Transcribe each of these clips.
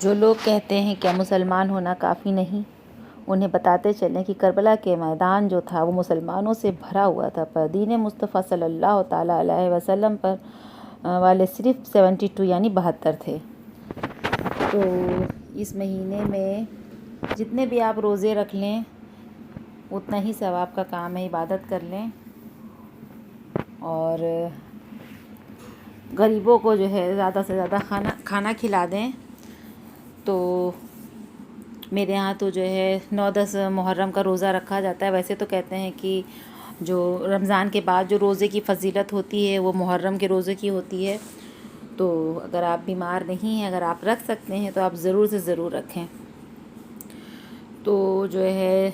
जो लोग कहते हैं क्या मुसलमान होना काफ़ी नहीं, उन्हें बताते चलें कि करबला के मैदान जो था वो मुसलमानों से भरा हुआ था, पर दीन मुस्तफ़ा सल्लल्लाहु ताला अलैहि वसल्लम पर वाले सिर्फ 72 यानी 72 थे। तो इस महीने में जितने भी आप रोज़े रख लें उतना ही सवाब का काम है, इबादत कर लें और गरीबों को जो है ज़्यादा से ज़्यादा खाना खिला दें। तो मेरे यहाँ तो जो है 9-10 मुहर्रम का रोज़ा रखा जाता है। वैसे तो कहते हैं कि जो रमज़ान के बाद जो रोज़े की फ़जीलत होती है वो मुहर्रम के रोज़े की होती है। तो अगर आप बीमार नहीं हैं, अगर आप रख सकते हैं तो आप ज़रूर से ज़रूर रखें। तो जो है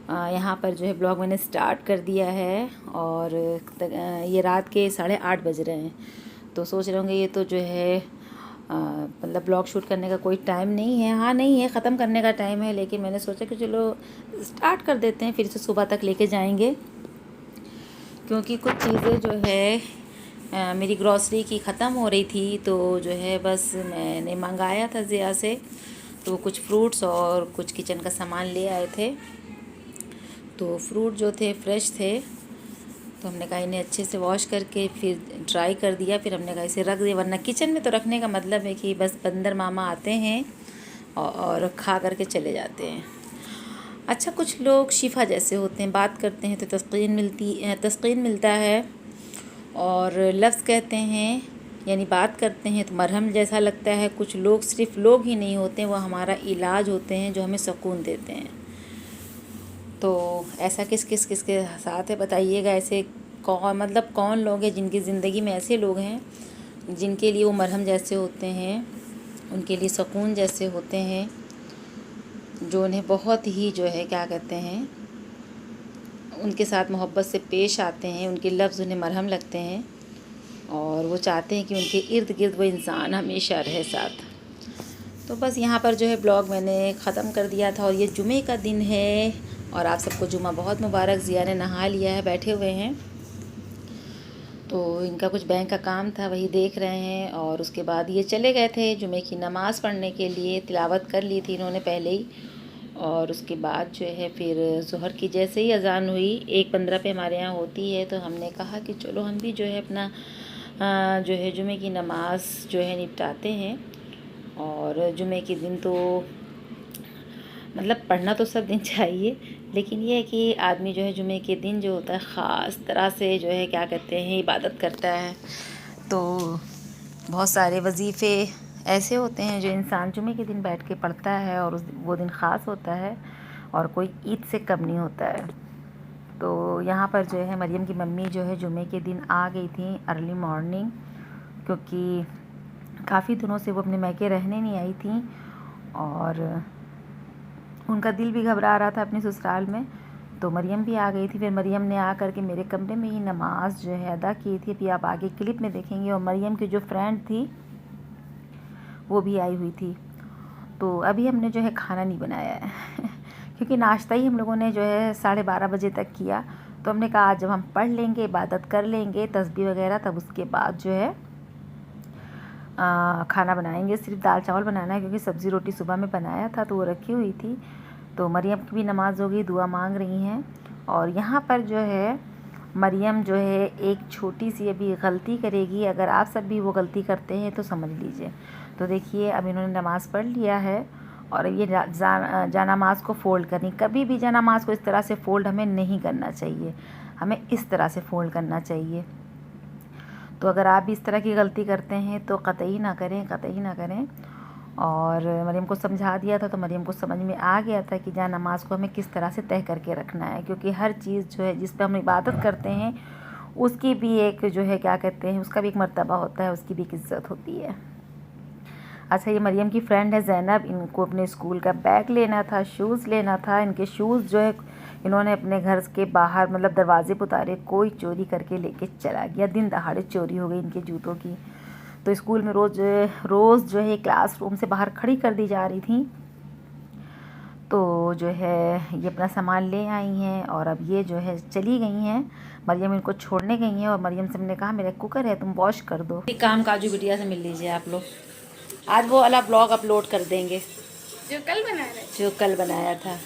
यहाँ पर जो है ब्लॉग मैंने स्टार्ट कर दिया है और ये रात के 8:30 बज रहे हैं। तो सोच रहे होंगे ये तो जो है मतलब ब्लॉग शूट करने का कोई टाइम नहीं है। हाँ नहीं है, ख़त्म करने का टाइम है, लेकिन मैंने सोचा कि चलो स्टार्ट कर देते हैं, फिर से सुबह तक लेके जाएंगे। क्योंकि कुछ चीज़ें जो है मेरी ग्रॉसरी की ख़त्म हो रही थी, तो जो है बस मैंने मंगाया था ज़िया से, तो कुछ फ्रूट्स और कुछ किचन का सामान ले आए थे। तो फ्रूट जो थे फ्रेश थे, तो हमने कहा इन्हें अच्छे से वॉश करके फिर ड्राई कर दिया। फिर हमने कहा इसे रख दिया, वरना किचन में तो रखने का मतलब है कि बस बंदर मामा आते हैं और खा करके चले जाते हैं। अच्छा, कुछ लोग शिफा जैसे होते हैं, बात करते हैं तो तस्कीन मिलता है, और लफ्ज़ कहते हैं यानी बात करते हैं तो मरहम जैसा लगता है। कुछ लोग सिर्फ लोग ही नहीं होते, वो हमारा इलाज होते हैं जो हमें सुकून देते हैं। तो ऐसा किस के साथ है बताइएगा। ऐसे कौन लोग हैं जिनकी ज़िंदगी में ऐसे लोग हैं जिनके लिए वो मरहम जैसे होते हैं, उनके लिए सुकून जैसे होते हैं, जो उन्हें बहुत ही जो है क्या कहते हैं, उनके साथ मोहब्बत से पेश आते हैं, उनके लफ्ज़ उन्हें मरहम लगते हैं और वो चाहते हैं कि उनके इर्द गिर्द वो इंसान हमेशा रहे साथ। तो बस यहाँ पर जो है ब्लॉग मैंने ख़त्म कर दिया था, और ये जुमे का दिन है और आप सबको जुमा बहुत मुबारक। ज़िया ने नहा लिया है, बैठे हुए हैं, तो इनका कुछ बैंक का काम था वही देख रहे हैं। और उसके बाद ये चले गए थे जुमे की नमाज़ पढ़ने के लिए, तिलावत कर ली थी इन्होंने पहले ही। और उसके बाद जो है फिर ज़ोहर की जैसे ही अज़ान हुई, 1:15 पे हमारे यहाँ होती है, तो हमने कहा कि चलो हम भी जो है अपना जो है जुमे की नमाज़ जो है निपटाते हैं। और जुमे के दिन तो मतलब पढ़ना तो सब दिन चाहिए, लेकिन ये है कि आदमी जो है जुमे के दिन जो होता है ख़ास तरह से जो है क्या कहते हैं इबादत करता है। तो बहुत सारे वजीफ़े ऐसे होते हैं जो इंसान जुमे के दिन बैठ के पढ़ता है, और वो दिन ख़ास होता है और कोई ईद से कम नहीं होता है। तो यहाँ पर जो है मरियम की मम्मी जो है जुमे के दिन आ गई थी अर्ली मॉर्निंग, क्योंकि काफ़ी दिनों से वो अपने मैके रहने नहीं आई थी और उनका दिल भी घबरा रहा था अपने ससुराल में। तो मरियम भी आ गई थी। फिर मरियम ने आ कर के मेरे कमरे में ही नमाज़ जो है अदा की थी। अभी आप आगे क्लिप में देखेंगे। और मरियम की जो फ्रेंड थी वो भी आई हुई थी। तो अभी हमने जो है खाना नहीं बनाया है क्योंकि नाश्ता ही हम लोगों ने जो है 12:30 बजे तक किया। तो हमने कहा आज जब हम पढ़ लेंगे, इबादत कर लेंगे, तस्बीह वगैरह, तब उसके बाद जो है खाना बनाएंगे। सिर्फ दाल चावल बनाना है, क्योंकि सब्ज़ी रोटी सुबह में बनाया था तो वो रखी हुई थी। तो मरियम की भी नमाज़ हो गई, दुआ मांग रही हैं। और यहाँ पर जो है मरियम जो है एक छोटी सी अभी गलती करेगी। अगर आप सब भी वो गलती करते हैं तो समझ लीजिए। तो देखिए अब इन्होंने नमाज़ पढ़ लिया है और ये जानामाज़ को फ़ोल्ड करनी। कभी भी जानामाज़ को इस तरह से फ़ोल्ड हमें नहीं करना चाहिए, हमें इस तरह से फ़ोल्ड करना चाहिए। तो अगर आप भी इस तरह की गलती करते हैं तो कतई ना करें, कतई ना करें। और मरियम को समझा दिया था तो मरियम को समझ में आ गया था कि जान नमाज़ को हमें किस तरह से तय करके रखना है, क्योंकि हर चीज़ जो है जिस पे हम इबादत करते हैं उसकी भी एक जो है क्या कहते हैं, उसका भी एक मर्तबा होता है, उसकी भी एक इज़्ज़त होती है। अच्छा, ये मरियम की फ्रेंड है ज़ैनब। इनको अपने स्कूल का बैग लेना था, शूज़ लेना था। इनके शूज़ जो है इन्होंने अपने घर के बाहर मतलब दरवाजे पर उतारे, कोई चोरी करके लेके चला गया। दिन दहाड़े चोरी हो गई इनके जूतों की। तो स्कूल में रोज़ जो है क्लासरूम से बाहर खड़ी कर दी जा रही थी। तो जो है ये अपना सामान ले आई हैं और अब ये जो है चली गई हैं। मरियम इनको छोड़ने गई हैं और मरियम से हमने कहा मेरा कुकर है, तुम वॉश कर दो। काम काजू बिटिया से मिल लीजिए आप लोग। आज वो वाला ब्लॉग अपलोड कर देंगे जो कल बनाया था।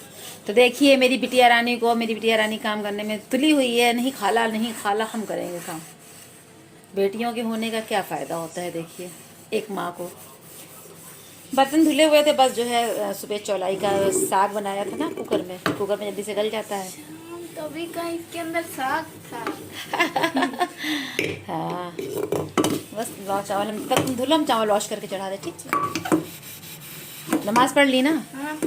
तो देखिए मेरी बिटिया रानी को, मेरी बिटिया रानी काम करने में तुली हुई है, नहीं खाला नहीं खाला, हम करेंगे काम। बेटियों के होने का क्या फ़ायदा होता है, देखिए एक माँ को। बर्तन धुले हुए थे, बस जो है सुबह चौलाई का साग बनाया था ना कुकर में जल्दी से गल जाता है। तो अभी का इसके अंदर साग था। हाँ बस चावल हम तक धुलो, हम चावल वॉश करके चढ़ा दे। ठीक है, नमाज पढ़ ली ना? हाँ।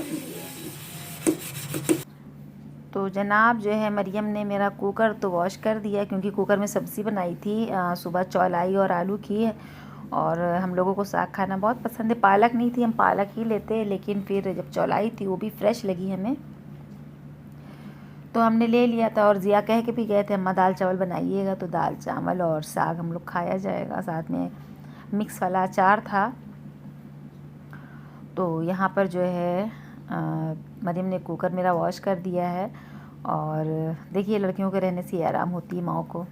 तो जनाब जो है मरियम ने मेरा कुकर तो वॉश कर दिया, क्योंकि कुकर में सब्ज़ी बनाई थी सुबह चौलाई और आलू की। और हम लोगों को साग खाना बहुत पसंद है। पालक नहीं थी, हम पालक ही लेते, लेकिन फिर जब चौलाई थी वो भी फ्रेश लगी हमें, तो हमने ले लिया था। और ज़िया कह के भी गए थे अम्मा दाल चावल बनाइएगा, तो दाल चावल और साग हम लोग खाया जाएगा। साथ में मिक्स वाला अचार था। तो यहाँ पर जो है मरियम ने कुकर मेरा वॉश कर दिया है। और देखिए लड़कियों के रहने से आराम होती है माओ को।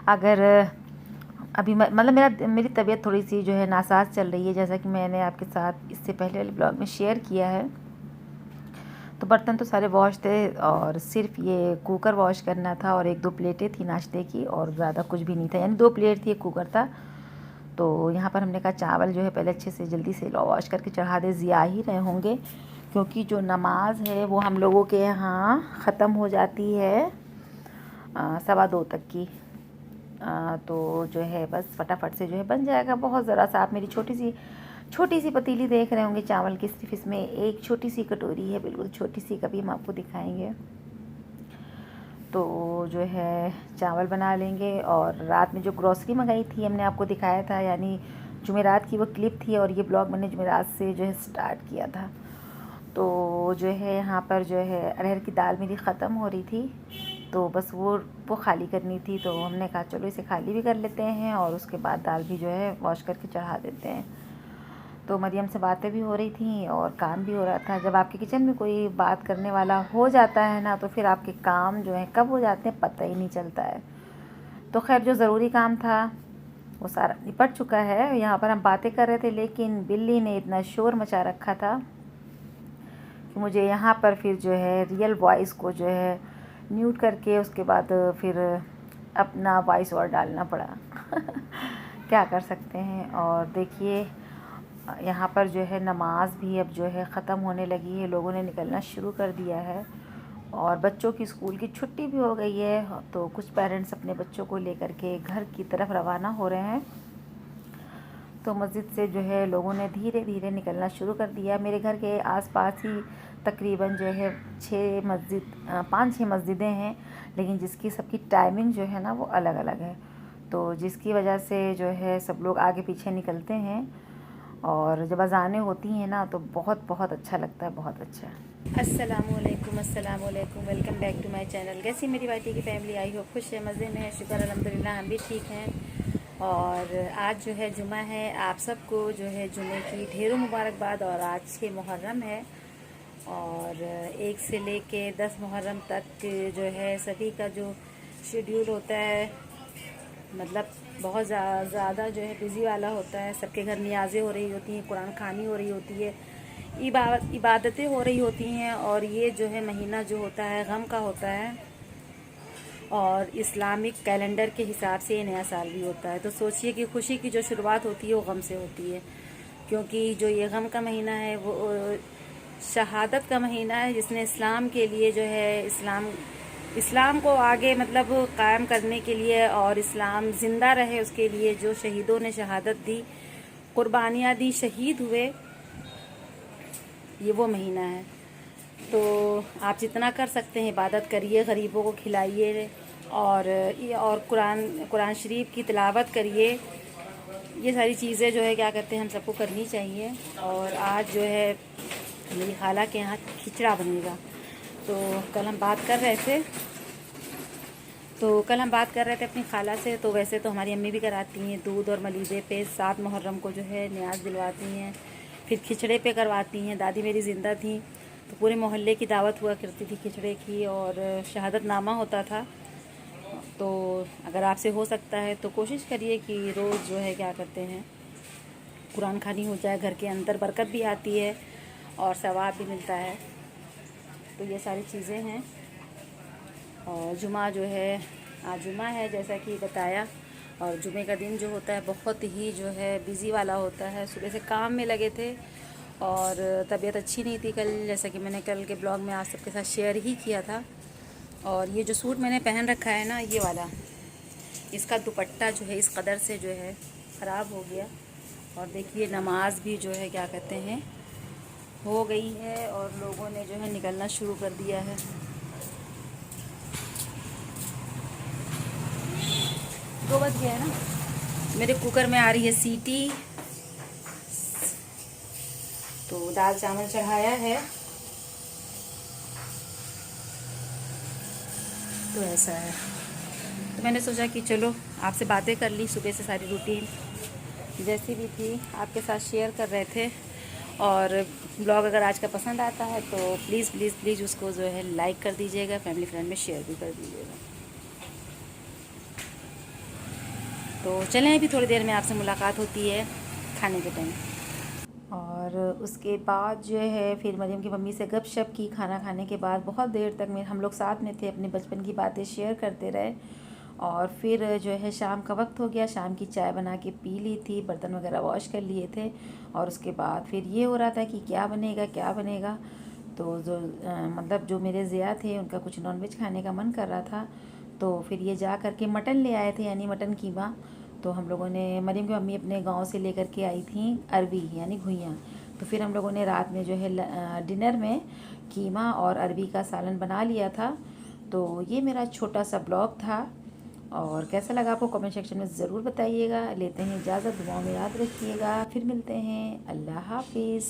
अगर अभी मतलब मेरी तबीयत थोड़ी सी जो है नासाज चल रही है, जैसा कि मैंने आपके साथ इससे पहले वाले ब्लॉग में शेयर किया है। तो बर्तन तो सारे वॉश थे, और सिर्फ ये कुकर वॉश करना था, और 1-2 प्लेटें थी नाश्ते की, और ज़्यादा कुछ भी नहीं था। यानी 2 प्लेट थी, 1 कुकर था। तो यहाँ पर हमने कहा चावल जो है पहले अच्छे से जल्दी से वॉश करके चढ़ा दे, ज़िया ही रहे होंगे, क्योंकि जो नमाज है वो हम लोगों के यहाँ ख़त्म हो जाती है 2:15 तक की। तो जो है बस फटाफट से जो है बन जाएगा। बहुत ज़रा सा आप मेरी छोटी सी पतीली देख रहे होंगे चावल की, सिर्फ इसमें एक छोटी सी कटोरी है, बिल्कुल छोटी सी, कभी हम आपको दिखाएंगे। तो जो है चावल बना लेंगे। और रात में जो ग्रॉसरी मंगाई थी हमने आपको दिखाया था, यानी जुमेरात की वो क्लिप थी, और ये ब्लॉग मैंने जुमेरात से जो है स्टार्ट किया था। तो जो है यहाँ पर जो है अरहर की दाल मेरी ख़त्म हो रही थी, तो बस वो खाली करनी थी। तो हमने कहा चलो इसे खाली भी कर लेते हैं, और उसके बाद दाल भी जो है वॉश करके चढ़ा देते हैं। तो मरियम से बातें भी हो रही थी और काम भी हो रहा था। जब आपके किचन में कोई बात करने वाला हो जाता है ना, तो फिर आपके काम जो है कब हो जाते हैं पता ही नहीं चलता है। तो खैर जो ज़रूरी काम था वो सारा निपट चुका है। यहाँ पर हम बातें कर रहे थे, लेकिन बिल्ली ने इतना शोर मचा रखा था कि मुझे यहाँ पर फिर जो है रियल वॉइस को जो है म्यूट करके उसके बाद फिर अपना वॉइस और डालना पड़ा। क्या कर सकते हैं। और देखिए यहाँ पर जो है नमाज भी अब जो है ख़त्म होने लगी है, लोगों ने निकलना शुरू कर दिया है, और बच्चों की स्कूल की छुट्टी भी हो गई है। तो कुछ पेरेंट्स अपने बच्चों को लेकर के घर की तरफ रवाना हो रहे हैं। तो मस्जिद से जो है लोगों ने धीरे धीरे निकलना शुरू कर दिया। मेरे घर के आसपास ही तकरीबन जो है 5-6 मस्जिदें हैं, लेकिन जिसकी सबकी टाइमिंग जो है ना वो अलग अलग है। तो जिसकी वजह से जो है सब लोग आगे पीछे निकलते हैं, और जब अज़ानें होती हैं ना तो बहुत बहुत अच्छा लगता है, बहुत अच्छा। अस्सलामुअलैकुम, welcome back to my channel. कैसी मेरी बाटी की फैमिली, आई हो खुश है, मज़े में है, शुक्र अल्हम्दुलिल्लाह हम भी ठीक हैं। और आज जो है जुमा है, आप सबको जो है जुमे की ढेरों मुबारकबाद। और आज 6 मुहर्रम है, और 1 से लेके 10 मुहर्रम तक जो है सभी का जो शेड्यूल होता है, मतलब बहुत ज़्यादा जो है बिज़ी वाला होता है। सबके घर नियाज़ें हो रही होती हैं, कुरान खानी हो रही होती है, इबादतें हो रही होती हैं। और ये जो है महीना जो होता है गम का होता है, और इस्लामिक कैलेंडर के हिसाब से ये नया साल भी होता है। तो सोचिए कि खुशी की जो शुरुआत होती है वो गम से होती है, क्योंकि जो ये गम का महीना है वो शहादत का महीना है, जिसने इस्लाम के लिए जो है इस्लाम को आगे मतलब कायम करने के लिए, और इस्लाम ज़िंदा रहे उसके लिए जो शहीदों ने शहादत दी, कुर्बानियाँ दी, शहीद हुए, ये वो महीना है। तो आप जितना कर सकते हैं इबादत करिए, गरीबों को खिलाइए, और कुरान शरीफ की तिलावत करिए। ये सारी चीज़ें जो है क्या कहते हैं हम सबको करनी चाहिए। और आज जो है मेरी खाला के यहाँ खिचड़ा बनेगा। तो कल हम बात कर रहे थे अपनी खाला से। तो वैसे तो हमारी अम्मी भी कराती हैं, दूध और मलीदे पे 7 मुहर्रम को जो है न्याज दिलवाती हैं, फिर खिचड़े पे करवाती हैं। दादी मेरी ज़िंदा थी तो पूरे मोहल्ले की दावत हुआ करती थी खिचड़े की, और शहादत नामा होता था। तो अगर आपसे हो सकता है तो कोशिश करिए कि रोज़ जो है क्या करते हैं कुरान खानी हो जाए, घर के अंदर बरकत भी आती है और सवाब भी मिलता है। तो ये सारी चीज़ें हैं। और जुमा जो है, आज जुमा है जैसा कि बताया। और जुमे का दिन जो होता है बहुत ही जो है बिज़ी वाला होता है। सुबह से काम में लगे थे और तबीयत अच्छी नहीं थी कल, जैसा कि मैंने कल के ब्लॉग में आप सबके साथ शेयर ही किया था। और ये जो सूट मैंने पहन रखा है ना, ये वाला, इसका दुपट्टा जो है इस कदर से जो है ख़राब हो गया। और देखिए नमाज भी जो है क्या कहते हैं हो गई है और लोगों ने जो है निकलना शुरू कर दिया है। 2 बज गया है ना। मेरे कुकर में आ रही है सीटी, तो दाल चावल चढ़ाया है। तो ऐसा है, तो मैंने सोचा कि चलो आपसे बातें कर ली। सुबह से सारी रूटीन जैसी भी थी आपके साथ शेयर कर रहे थे। और ब्लॉग अगर आज का पसंद आता है तो प्लीज़ प्लीज़ प्लीज़ उसको जो है लाइक कर दीजिएगा, फैमिली फ्रेंड में शेयर भी कर दीजिएगा। तो चलें, अभी थोड़ी देर में आपसे मुलाकात होती है खाने के टाइम। और उसके बाद जो है फिर मरियम की मम्मी से गपशप की। खाना खाने के बाद बहुत देर तक हम लोग साथ में थे, अपने बचपन की बातें शेयर करते रहे। और फिर जो है शाम का वक्त हो गया, शाम की चाय बना के पी ली थी, बर्तन वगैरह वॉश कर लिए थे। और उसके बाद फिर ये हो रहा था कि क्या बनेगा क्या बनेगा। तो जो मतलब जो मेरे ज़िया थे उनका कुछ नॉनवेज खाने का मन कर रहा था, तो फिर ये जा कर के मटन ले आए थे, यानी मटन कीमा। तो हम लोगों ने, मरियम की मम्मी अपने गांव से लेकर के आई थी अरवी यानी घुइयाँ। तो फिर हम लोगों ने रात में जो है डिनर में कीमा और अरवी का सालन बना लिया था। तो ये मेरा छोटा सा ब्लॉग था। और कैसा लगा आपको कमेंट सेक्शन में ज़रूर बताइएगा। लेते हैं इजाज़त, दुआओं में याद रखिएगा, फिर मिलते हैं। अल्लाह हाफिज़।